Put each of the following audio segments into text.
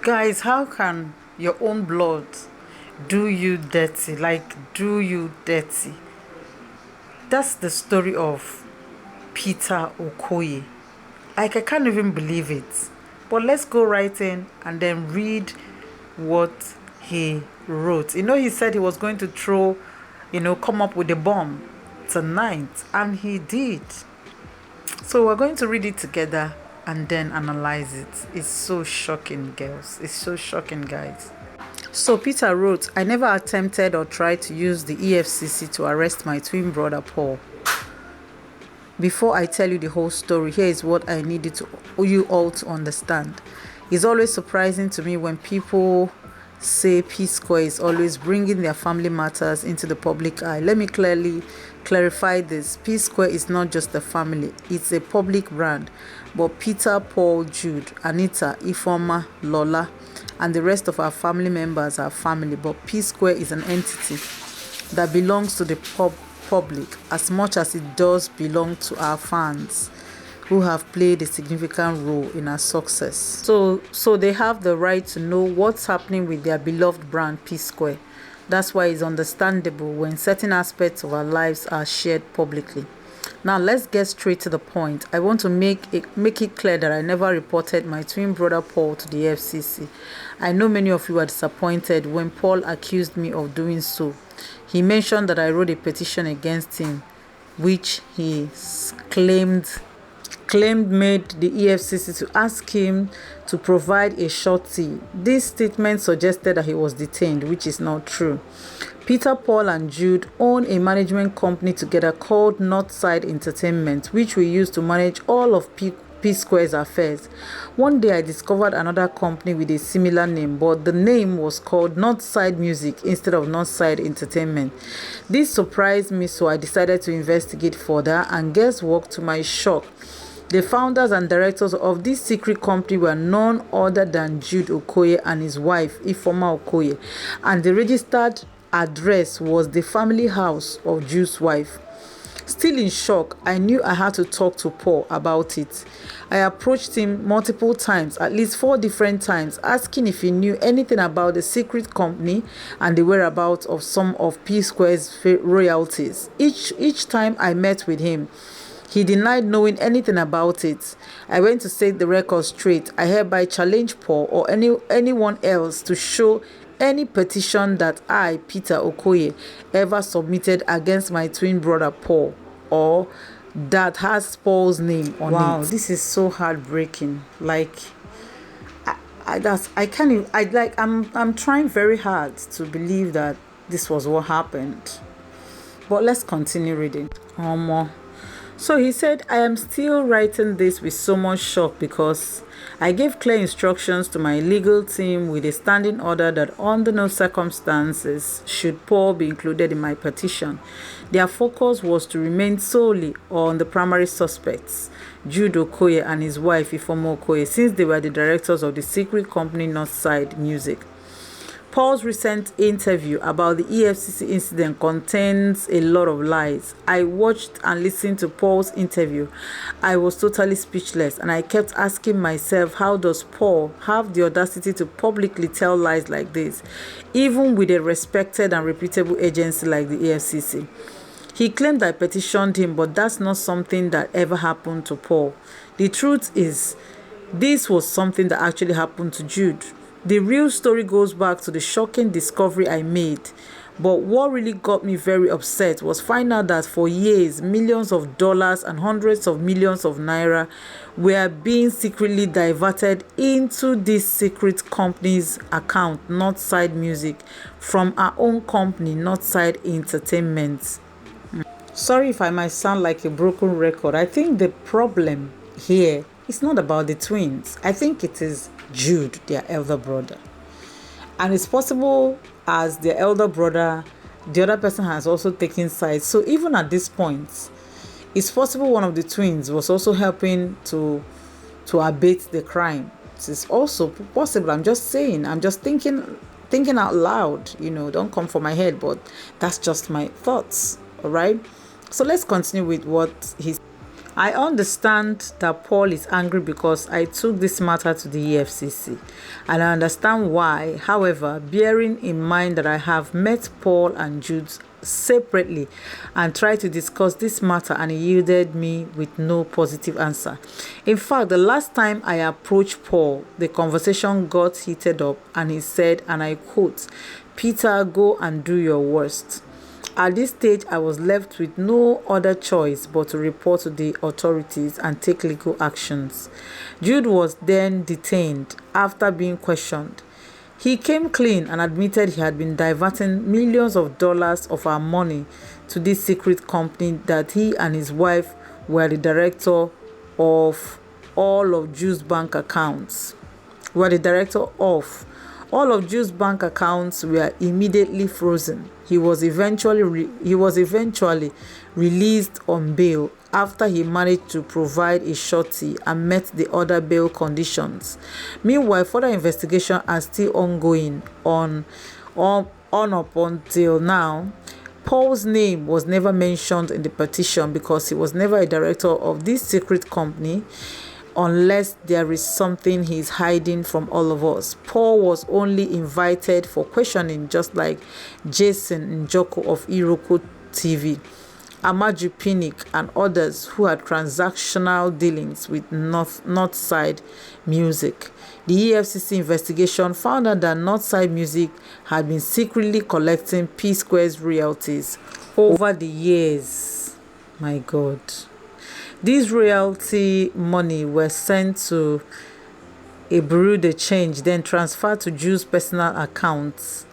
Guys, how can your own blood do you dirty? Like, do you dirty? That's the story of Peter Okoye. Like, I can't even believe it. But let's go right in and then read what he wrote. He said he was going to come up with a bomb tonight, and he did. So we're going to read it together and then analyze it. It's so shocking, girls. It's so shocking, guys. So Peter wrote, I never attempted or tried to use the EFCC to arrest my twin brother Paul. Before I tell you the whole story, here is what I needed you all to understand. It's always surprising to me when people say Psquare is always bringing their family matters into the public eye. Let me clearly clarify this. Psquare is not just a family, it's a public brand. But Peter, Paul, Jude, Anita, Ifoma, Lola, and the rest of our family members are family. But Psquare is an entity that belongs to the public as much as it does belong to our fans, who have played a significant role in our success. So they have the right to know what's happening with their beloved brand Psquare. That's why it's understandable when certain aspects of our lives are shared publicly. Now let's get straight to the point. I want to make it clear that I never reported my twin brother Paul to the EFCC. I know many of you are disappointed when Paul accused me of doing so. He mentioned that I wrote a petition against him, which he claimed made the EFCC to ask him to provide a surety. This statement suggested that he was detained, which is not true. Peter, Paul, and Jude own a management company together called Northside Entertainment, which we use to manage all of Psquare's affairs. One day I discovered another company with a similar name, but the name was called Northside Music instead of Northside Entertainment. This surprised me, so I decided to investigate further, and guess what? To my shock, the founders and directors of this secret company were none other than Jude Okoye and his wife, Ifoma Okoye, and the registered address was the family house of Jude's wife. Still in shock, I knew I had to talk to Paul about it. I approached him multiple times, at least 4 different times, asking if he knew anything about the secret company and the whereabouts of some of Psquare's royalties. Each time I met with him, he denied knowing anything about it. I went to set the record straight. I hereby challenge Paul or anyone else to show any petition that I, Peter Okoye, ever submitted against my twin brother Paul, or that has Paul's name on it. Wow, this is so heartbreaking. Like, I'm trying very hard to believe that this was what happened. But let's continue reading. So he said, I am still writing this with so much shock because I gave clear instructions to my legal team with a standing order that under no circumstances should Paul be included in my petition. Their focus was to remain solely on the primary suspects, Jude Okoye and his wife Ifoma Okoye, since they were the directors of the secret company Northside Music. Paul's recent interview about the EFCC incident contains a lot of lies. I watched and listened to Paul's interview. I was totally speechless, and I kept asking myself, how does Paul have the audacity to publicly tell lies like this, even with a respected and reputable agency like the EFCC? He claimed I petitioned him, but that's not something that ever happened to Paul. The truth is, this was something that actually happened to Jude. The real story goes back to the shocking discovery I made. But what really got me very upset was finding out that for years, millions of dollars and hundreds of millions of naira were being secretly diverted into this secret company's account, Northside Music, from our own company, Northside Entertainment. Sorry if I might sound like a broken record. I think the problem here is not about the twins. I think it is Jude, their elder brother. And it's possible as their elder brother, the other person has also taken sides. So even at this point, it's possible one of the twins was also helping to abate the crime. It is also possible. I'm just saying. I'm just thinking out loud. Don't come for my head, but that's just my thoughts. All right. So let's continue with what he's. I understand that Paul is angry because I took this matter to the EFCC, and I understand why. However, bearing in mind that I have met Paul and Jude separately and tried to discuss this matter, and he yielded me with no positive answer. In fact, the last time I approached Paul, the conversation got heated up and he said, and I quote, "Peter, go and do your worst." At this stage, I was left with no other choice but to report to the authorities and take legal actions. Jude was then detained after being questioned. He came clean and admitted he had been diverting millions of dollars of our money to this secret company that he and his wife were the director of all of Jude's bank accounts. All of Jude's bank accounts were immediately frozen. He was eventually released on bail after he managed to provide a surety and met the other bail conditions. Meanwhile, further investigations are still ongoing on up until now. Paul's name was never mentioned in the petition because he was never a director of this secret company, unless there is something he's hiding from all of us. Paul was only invited for questioning, just like Jason Njoko of Iroko TV, Amaju Pinnick, and others who had transactional dealings with Northside Music. The EFCC investigation found out that Northside Music had been secretly collecting Psquare's royalties over the years. My God. These royalty money were sent to a bureau de change, then transferred to Jude's personal accounts.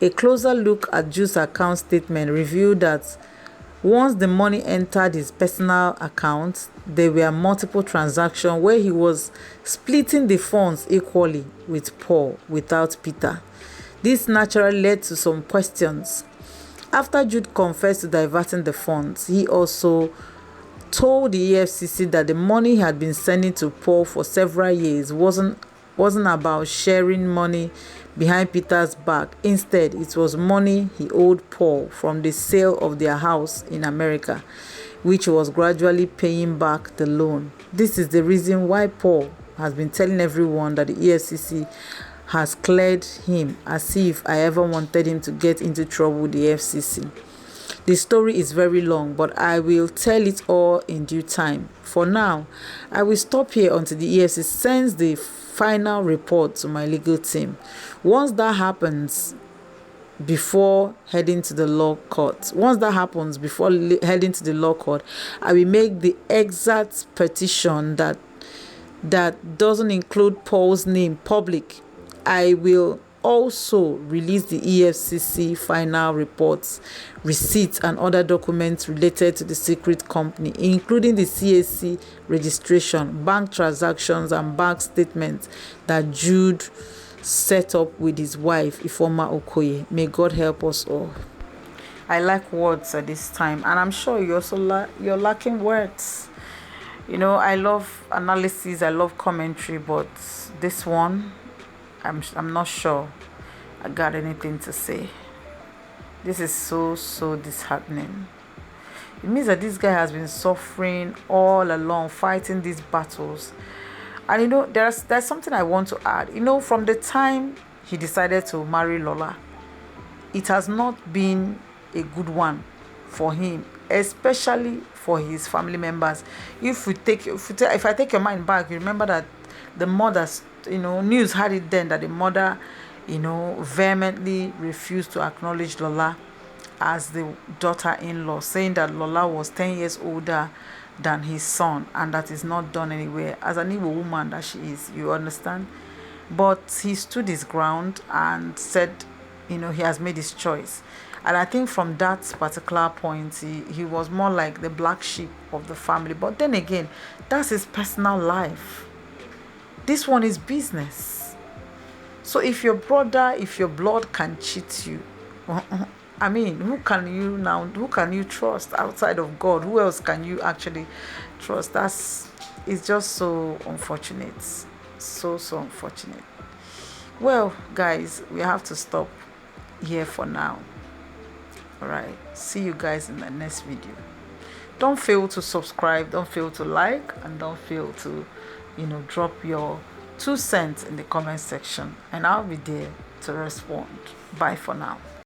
A closer look at Jude's account statement revealed that once the money entered his personal account, there were multiple transactions where he was splitting the funds equally with Paul without Peter. This naturally led to some questions. After Jude confessed to diverting the funds, he also told the EFCC that the money he had been sending to Paul for several years wasn't about sharing money behind Peter's back. Instead, it was money he owed Paul from the sale of their house in America, which was gradually paying back the loan. This is the reason why Paul has been telling everyone that the EFCC has cleared him, as if I ever wanted him to get into trouble with the EFCC. The story is very long, but I will tell it all in due time. For now, I will stop here until the EFCC sends the final report to my legal team. Once that happens, before heading to the law court, I will make the exact petition that doesn't include Paul's name public. I will also release the EFCC final reports, receipts, and other documents related to the secret company, including the CAC registration, bank transactions, and bank statements that Jude set up with his wife, Ifeoma Okoye. May God help us all. I like words at this time, and I'm sure you also you're lacking words. You know, I love analysis, I love commentary, but this one, I'm not sure I got anything to say. This is so disheartening. It means that this guy has been suffering all along, fighting these battles. And you know, there's something I want to add. You know, from the time he decided to marry Lola, it has not been a good one for him, especially for his family members. If I take your mind back, you remember that the mother's, news had it then that the mother, vehemently refused to acknowledge Lola as the daughter-in-law, saying that Lola was 10 years older than his son, and that is not done anywhere. As an evil woman that she is, you understand? But he stood his ground and said, he has made his choice. And I think from that particular point, he was more like the black sheep of the family. But then again, that's his personal life. This one is business. So if your blood can cheat you, I mean, who can you trust outside of God? Who else can you actually trust? It's just so unfortunate. So unfortunate. Well, guys, we have to stop here for now. All right. See you guys in the next video. Don't fail to subscribe, don't fail to like, and don't fail to, drop your 2 cents in the comment section, and I'll be there to respond. Bye for now.